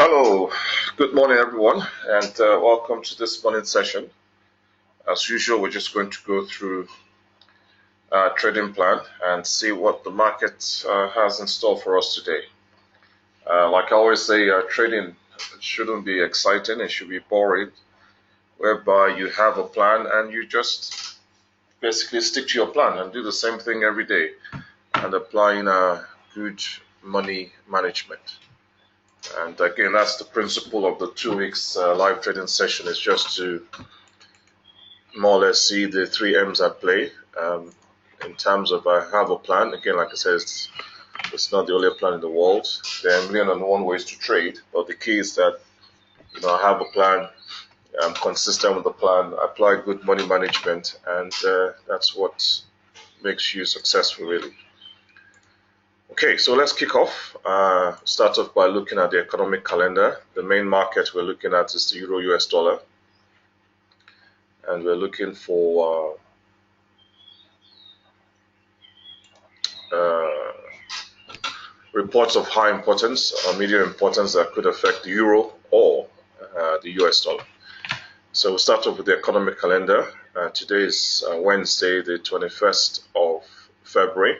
Hello, good morning, everyone, and welcome to this morning session. As usual, we're just going to go through our trading plan and see what the market has in store for us today. Like I always say, trading shouldn't be exciting, it should be boring, whereby you have a plan and you just basically stick to your plan and do the same thing every day and applying good money management. And again, that's the principle of the 2 weeks live trading session, is just to more or less see the 3 M's at play. In terms of I have a plan, again, like I said, it's not the only plan in the world. There are a million and one ways to trade, but the key is that I have a plan, I'm consistent with the plan, apply good money management, and that's what makes you successful, really. Okay, so let's kick off. Start off by looking at the economic calendar. The main market we're looking at is the Euro-US dollar. And we're looking for reports of high importance or medium importance that could affect the Euro or the US dollar. So we'll start off with the economic calendar. Today is Wednesday, the 21st of February.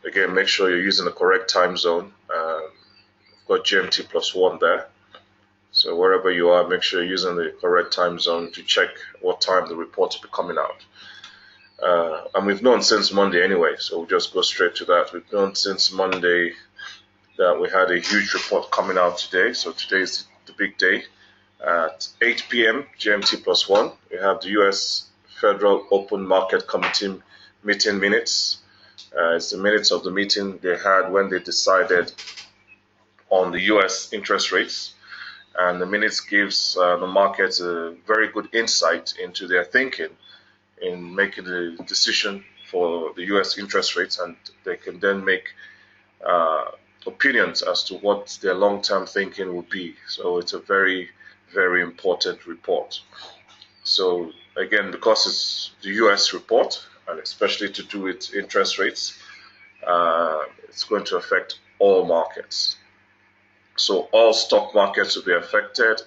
Again, make sure you're using the correct time zone. I've got GMT +1 there. So wherever you are, make sure you're using the correct time zone to check what time the report will be coming out. And we've known since Monday anyway, so we'll just go straight to that. We've known since Monday that we had a huge report coming out today. So today is the big day. At 8 p.m. GMT +1, we have the U.S. Federal Open Market Committee meeting minutes. It's the minutes of the meeting they had when they decided on the U.S. interest rates, and the minutes gives the markets a very good insight into their thinking in making the decision for the U.S. interest rates, and they can then make opinions as to what their long-term thinking will be. So it's a very, very important report. So again, because it's the U.S. report, and especially to do with interest rates, it's going to affect all markets. So all stock markets will be affected,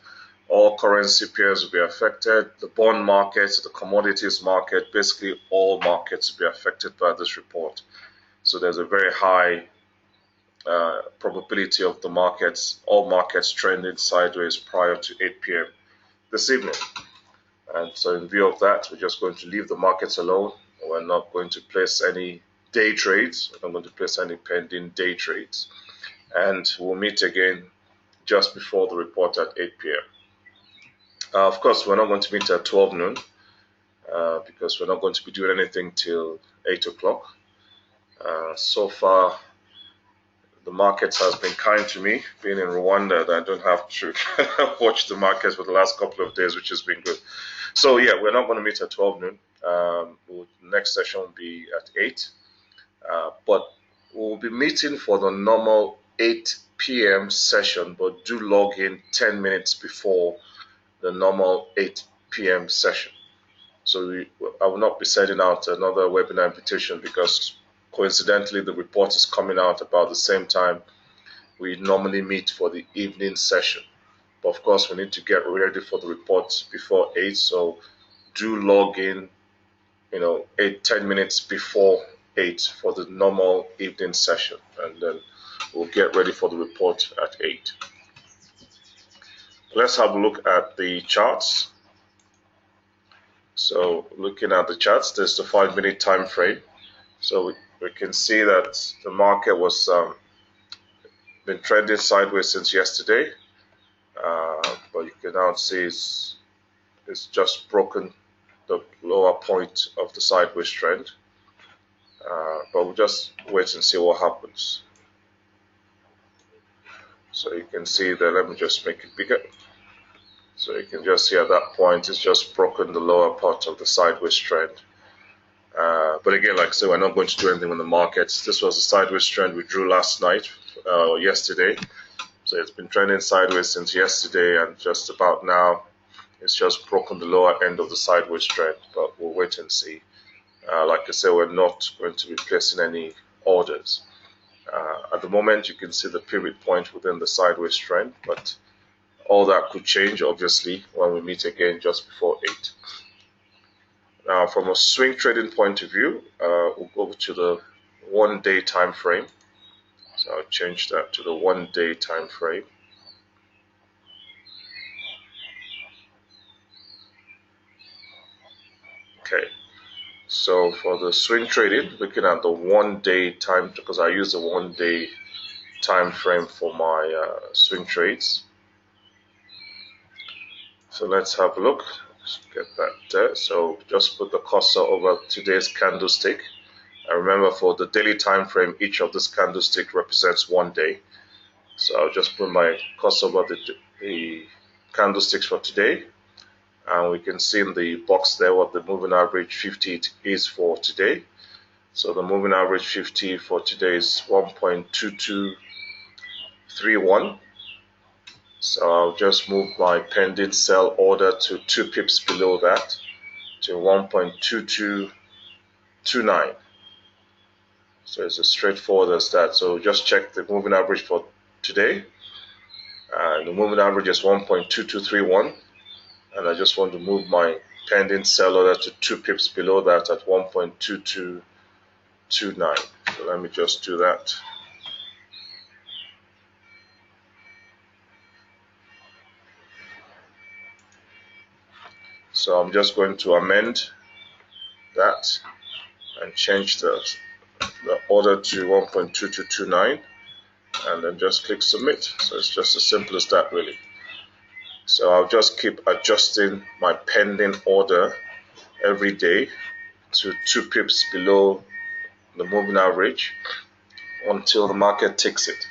all currency pairs will be affected, the bond markets, the commodities market, basically all markets will be affected by this report. So there's a very high probability of the markets, all markets trending sideways prior to 8 p.m. this evening. And so in view of that, we're just going to leave the markets alone. We're not going to place any day trades. We're not going to place any pending day trades. And we'll meet again just before the report at 8 p.m. Of course, we're not going to meet at 12 noon because we're not going to be doing anything till 8 o'clock. So far, the markets has been kind to me, being in Rwanda, that I don't have to watch the markets for the last couple of days, which has been good. So yeah, we're not going to meet at 12 noon. Next session will be at 8. But we'll be meeting for the normal 8 p.m. session, but do log in 10 minutes before the normal 8 p.m. session. So I will not be sending out another webinar invitation because coincidentally the report is coming out about the same time we normally meet for the evening session. But of course, we need to get ready for the report before 8, so do log in 10 minutes before 8 for the normal evening session, and then we'll get ready for the report at 8. Let's have a look at the charts. So looking at the charts, there's the 5-minute time frame. So we can see that the market was been trending sideways since yesterday, but you can now see it's just broken the lower point of the sideways trend. But we'll just wait and see what happens. So you can see that, let me just make it bigger. So you can just see at that point, it's just broken the lower part of the sideways trend. But again, like I said, we're not going to do anything on the markets. This was the sideways trend we drew last night, yesterday. So it's been trending sideways since yesterday, and just about now, it's just broken the lower end of the sideways trend. But we'll wait and see. Like I said, we're not going to be placing any orders. At the moment, you can see the pivot point within the sideways trend, but all that could change, obviously, when we meet again just before 8. Now, from a swing trading point of view, we'll go to the 1-day time frame. So I'll change that to the 1-day time frame. Okay, so for the swing trading, looking at the 1-day time, because I use the 1-day time frame for my swing trades. So let's have a look. Let's get that there. So just put the cursor over today's candlestick. And remember, for the daily time frame, each of this candlestick represents 1 day. So I'll just put my cursor over the candlesticks for today. And we can see in the box there what the moving average 50 is for today. So the moving average 50 for today is 1.2231. So I'll just move my pending sell order to 2 pips below that to 1.2229. So it's as straightforward as that. So just check the moving average for today. The moving average is 1.2231. And I just want to move my pending sell order to 2 pips below that at 1.2229. So let me just do that. So I'm just going to amend that and change the order to 1.2229 and then just click submit. So it's just as simple as that, really. So I'll just keep adjusting my pending order every day to 2 pips below the moving average until the market takes it.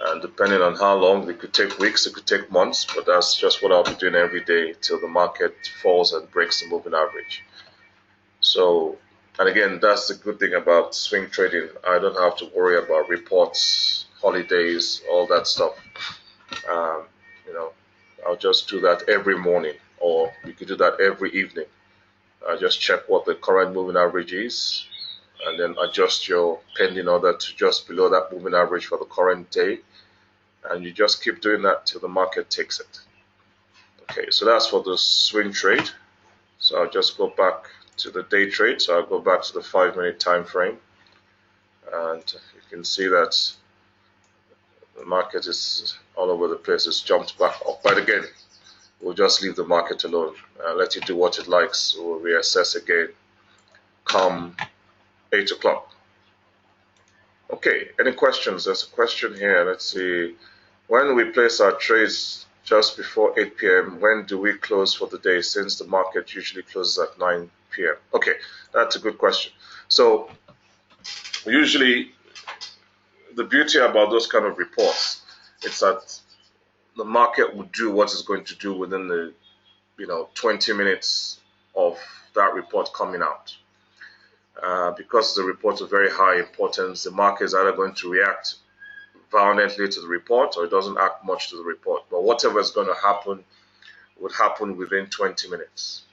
And depending on how long, it could take weeks, it could take months, but that's just what I'll be doing every day till the market falls and breaks the moving average. So, and again, that's the good thing about swing trading. I don't have to worry about reports, holidays, all that stuff. I'll just do that every morning, or you could do that every evening. Just check what the current moving average is, and then adjust your pending order to just below that moving average for the current day, and you just keep doing that till the market takes it. Okay, so that's for the swing trade. So I'll just go back to the day trade. So I'll go back to the 5-minute time frame, and you can see that the market is all over the place. It's jumped back up, but again, we'll just leave the market alone, let it do what it likes. We'll reassess again come 8 o'clock. Okay, any questions? There's a question here. Let's see. When we place our trades just before 8 p.m., when do we close for the day, since the market usually closes at 9 p.m.? Okay, that's a good question. So usually the beauty about those kind of reports is that the market will do what it's going to do within the 20 minutes of that report coming out. Because the report of very high importance, the market is either going to react violently to the report or it doesn't act much to the report. But whatever is going to happen would happen within 20 minutes.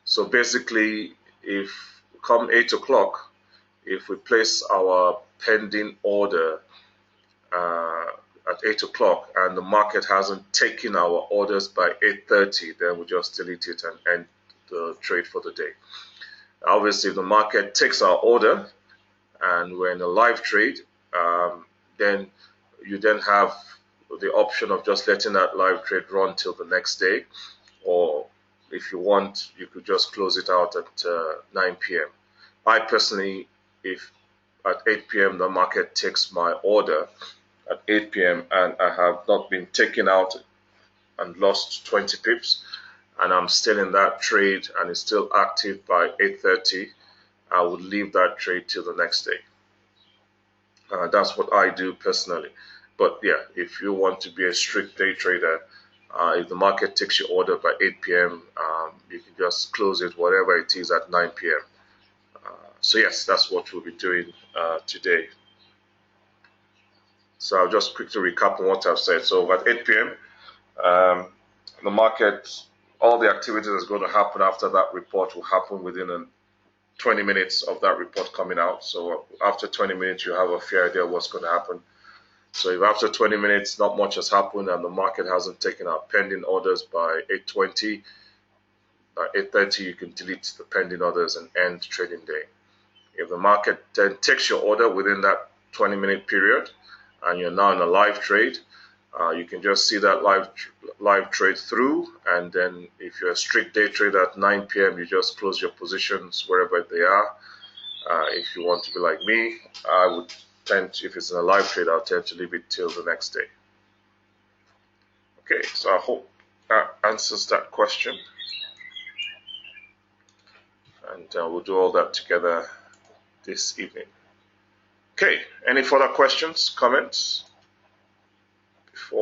So basically, if come 8 o'clock, if we place our pending order at 8 o'clock and the market hasn't taken our orders by 8:30, then we just delete it and end the trade for the day. Obviously, if the market takes our order and we're in a live trade, then you then have the option of just letting that live trade run till the next day, or if you want, you could just close it out at 9 p.m. I personally, if at 8 p.m. the market takes my order at 8 p.m. and I have not been taken out and lost 20 pips, and I'm still in that trade and it's still active by 8:30, I would leave that trade till the next day. That's what I do personally. But yeah, if you want to be a strict day trader, if the market takes your order by 8 p.m., you can just close it, whatever it is, at 9 p.m. So yes, that's what we'll be doing today. So I'll just quickly recap on what I've said. So at 8 p.m., the market, all the activity that's going to happen after that report will happen within 20 minutes of that report coming out. So after 20 minutes, you have a fair idea of what's going to happen. So if after 20 minutes not much has happened and the market hasn't taken out pending orders by 8:20, by 8:30 you can delete the pending orders and end trading day. If the market then takes your order within that 20-minute period and you're now in a live trade, you can just see that live trade through, and then if you're a strict day trader at 9 p.m., you just close your positions wherever they are. If you want to be like me, I would tend to, if it's in a live trade, I'll tend to leave it till the next day. Okay, so I hope that answers that question. And we'll do all that together this evening. Okay, any further questions, comments before